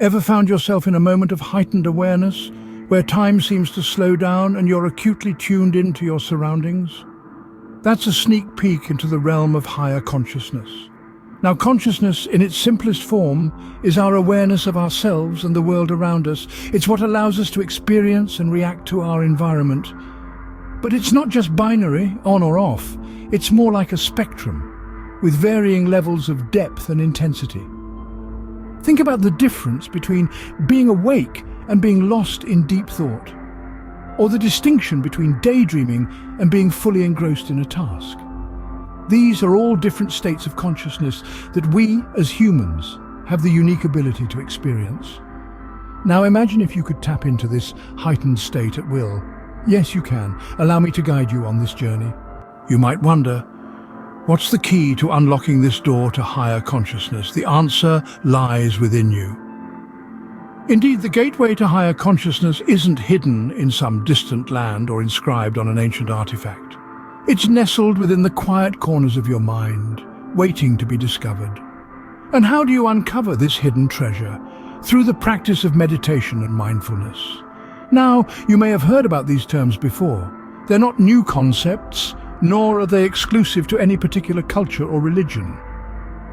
Ever found yourself in a moment of heightened awareness, where time seems to slow down and you're acutely tuned into your surroundings? That's a sneak peek into the realm of higher consciousness. Now, consciousness, in its simplest form, is our awareness of ourselves and the world around us. It's what allows us to experience and react to our environment. But it's not just binary, on or off. It's more like a spectrum, with varying levels of depth and intensity. Think about the difference between being awake and being lost in deep thought, or the distinction between daydreaming and being fully engrossed in a task. These are all different states of consciousness that we, as humans, have the unique ability to experience. Now imagine if you could tap into this heightened state at will. Yes, you can. Allow me to guide you on this journey. You might wonder, what's the key to unlocking this door to higher consciousness? The answer lies within you. Indeed, the gateway to higher consciousness isn't hidden in some distant land or inscribed on an ancient artifact. It's nestled within the quiet corners of your mind, waiting to be discovered. And how do you uncover this hidden treasure? Through the practice of meditation and mindfulness. Now, you may have heard about these terms before. They're not new concepts, nor are they exclusive to any particular culture or religion.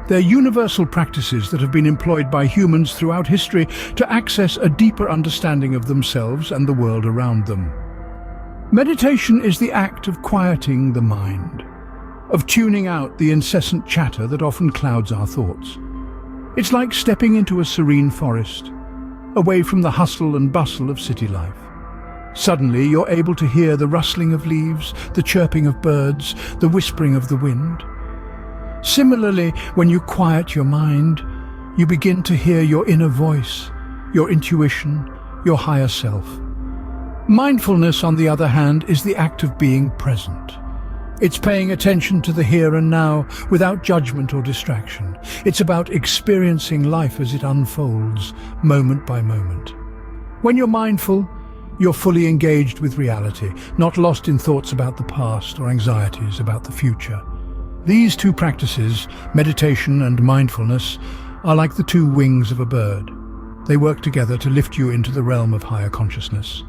They're universal practices that have been employed by humans throughout history to access a deeper understanding of themselves and the world around them. Meditation is the act of quieting the mind, of tuning out the incessant chatter that often clouds our thoughts. It's like stepping into a serene forest, away from the hustle and bustle of city life. Suddenly, you're able to hear the rustling of leaves, the chirping of birds, the whispering of the wind. Similarly, when you quiet your mind, you begin to hear your inner voice, your intuition, your higher self. Mindfulness, on the other hand, is the act of being present. It's paying attention to the here and now without judgment or distraction. It's about experiencing life as it unfolds, moment by moment. When you're mindful, you're fully engaged with reality, not lost in thoughts about the past or anxieties about the future. These two practices, meditation and mindfulness, are like the two wings of a bird. They work together to lift you into the realm of higher consciousness.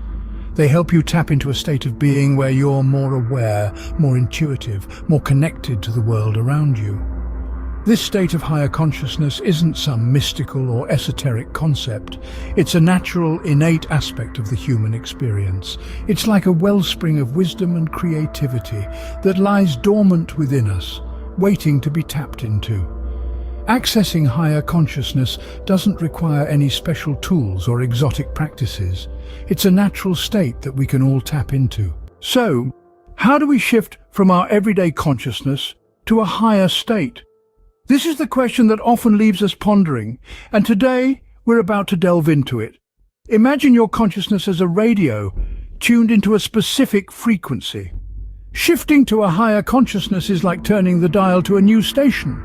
They help you tap into a state of being where you're more aware, more intuitive, more connected to the world around you. This state of higher consciousness isn't some mystical or esoteric concept. It's a natural, innate aspect of the human experience. It's like a wellspring of wisdom and creativity that lies dormant within us, waiting to be tapped into. Accessing higher consciousness doesn't require any special tools or exotic practices. It's a natural state that we can all tap into. So, how do we shift from our everyday consciousness to a higher state? This is the question that often leaves us pondering, and today we're about to delve into it. Imagine your consciousness as a radio, tuned into a specific frequency. Shifting to a higher consciousness is like turning the dial to a new station,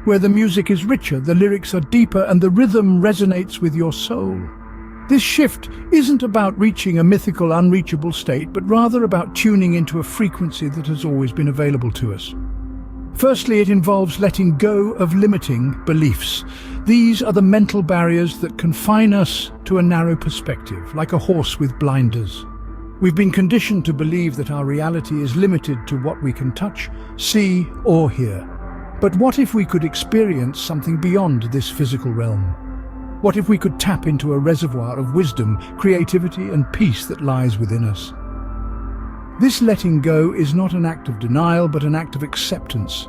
where the music is richer, the lyrics are deeper, and the rhythm resonates with your soul. This shift isn't about reaching a mythical, unreachable state, but rather about tuning into a frequency that has always been available to us. Firstly, it involves letting go of limiting beliefs. These are the mental barriers that confine us to a narrow perspective, like a horse with blinders. We've been conditioned to believe that our reality is limited to what we can touch, see, or hear. But what if we could experience something beyond this physical realm? What if we could tap into a reservoir of wisdom, creativity, and peace that lies within us? This letting go is not an act of denial, but an act of acceptance.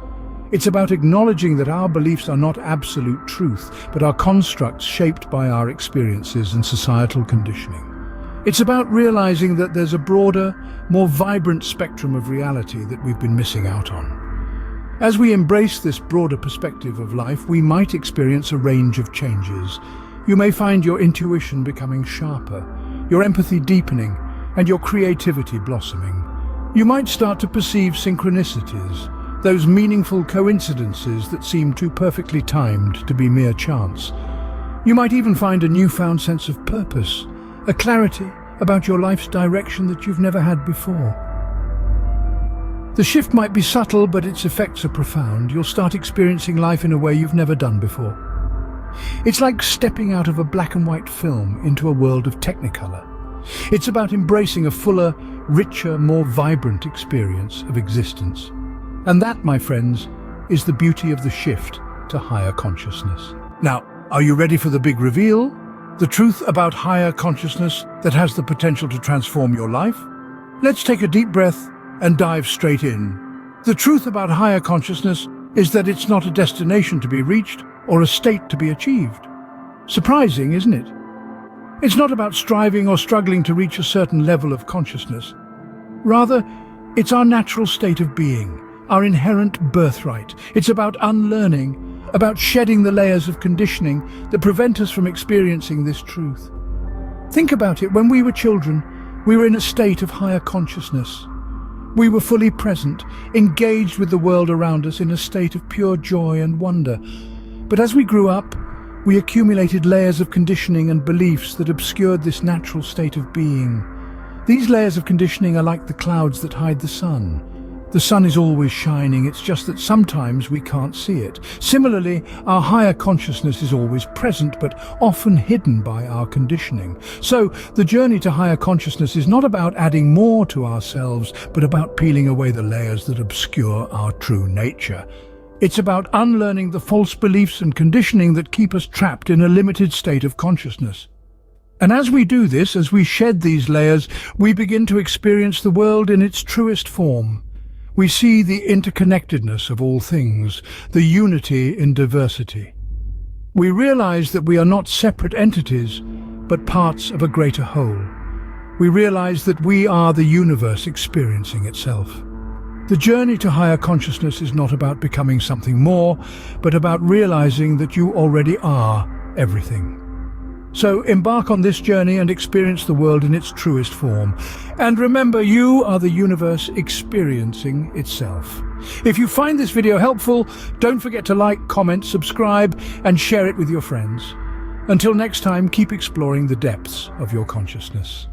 It's about acknowledging that our beliefs are not absolute truth, but are constructs shaped by our experiences and societal conditioning. It's about realizing that there's a broader, more vibrant spectrum of reality that we've been missing out on. As we embrace this broader perspective of life, we might experience a range of changes. You may find your intuition becoming sharper, your empathy deepening, and your creativity blossoming. You might start to perceive synchronicities, those meaningful coincidences that seem too perfectly timed to be mere chance. You might even find a newfound sense of purpose, a clarity about your life's direction that you've never had before. The shift might be subtle, but its effects are profound. You'll start experiencing life in a way you've never done before. It's like stepping out of a black and white film into a world of technicolor. It's about embracing a fuller, richer, more vibrant experience of existence. And that, my friends, is the beauty of the shift to higher consciousness. Now, are you ready for the big reveal? The truth about higher consciousness that has the potential to transform your life? Let's take a deep breath and dive straight in. The truth about higher consciousness is that it's not a destination to be reached or a state to be achieved. Surprising, isn't it? It's not about striving or struggling to reach a certain level of consciousness. Rather, it's our natural state of being, our inherent birthright. It's about unlearning, about shedding the layers of conditioning that prevent us from experiencing this truth. Think about it. When we were children, we were in a state of higher consciousness. We were fully present, engaged with the world around us in a state of pure joy and wonder. But as we grew up, we accumulated layers of conditioning and beliefs that obscured this natural state of being. These layers of conditioning are like the clouds that hide the sun. The sun is always shining, it's just that sometimes we can't see it. Similarly, our higher consciousness is always present, but often hidden by our conditioning. So, the journey to higher consciousness is not about adding more to ourselves, but about peeling away the layers that obscure our true nature. It's about unlearning the false beliefs and conditioning that keep us trapped in a limited state of consciousness. And as we do this, as we shed these layers, we begin to experience the world in its truest form. We see the interconnectedness of all things, the unity in diversity. We realize that we are not separate entities, but parts of a greater whole. We realize that we are the universe experiencing itself. The journey to higher consciousness is not about becoming something more, but about realizing that you already are everything. So embark on this journey and experience the world in its truest form. And remember, you are the universe experiencing itself. If you find this video helpful, don't forget to like, comment, subscribe, and share it with your friends. Until next time, keep exploring the depths of your consciousness.